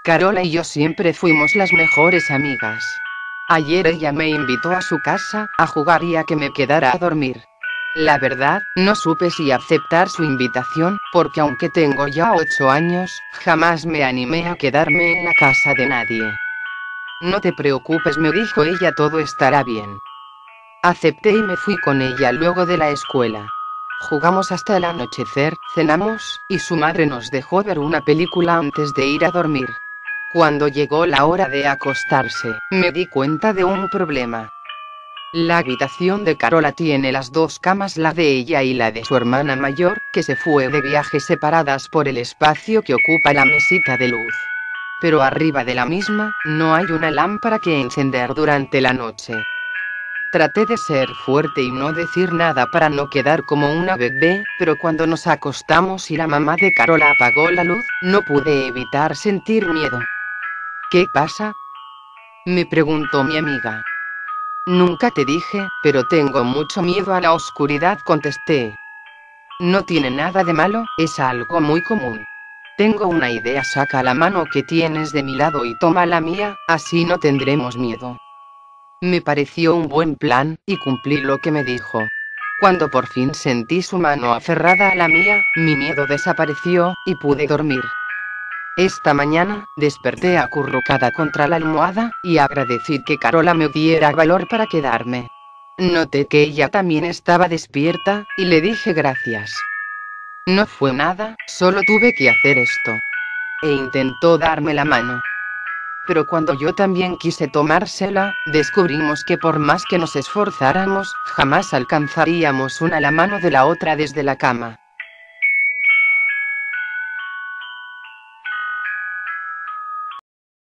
Carola y yo siempre fuimos las mejores amigas. Ayer ella me invitó a su casa, a jugar y a que me quedara a dormir. La verdad, no supe si aceptar su invitación, porque aunque tengo ya 8 años, jamás me animé a quedarme en la casa de nadie. No te preocupes, me dijo ella, todo estará bien. Acepté y me fui con ella luego de la escuela. Jugamos hasta el anochecer, cenamos, y su madre nos dejó ver una película antes de ir a dormir. Cuando llegó la hora de acostarse, me di cuenta de un problema. La habitación de Carola tiene las dos camas, la de ella y la de su hermana mayor, que se fue de viaje, separadas por el espacio que ocupa la mesita de luz. Pero arriba de la misma, no hay una lámpara que encender durante la noche. Traté de ser fuerte y no decir nada para no quedar como una bebé, pero cuando nos acostamos y la mamá de Carola apagó la luz, no pude evitar sentir miedo. ¿Qué pasa?, me preguntó mi amiga. Nunca te dije, pero tengo mucho miedo a la oscuridad, contesté. No tiene nada de malo, es algo muy común. Tengo una idea, saca la mano que tienes de mi lado y toma la mía, así no tendremos miedo. Me pareció un buen plan, y cumplí lo que me dijo. Cuando por fin sentí su mano aferrada a la mía, mi miedo desapareció, y pude dormir. Esta mañana, desperté acurrucada contra la almohada, y agradecí que Carola me diera valor para quedarme. Noté que ella también estaba despierta, y le dije gracias. No fue nada, solo tuve que hacer esto. E intentó darme la mano. Pero cuando yo también quise tomársela, descubrimos que por más que nos esforzáramos, jamás alcanzaríamos una la mano de la otra desde la cama.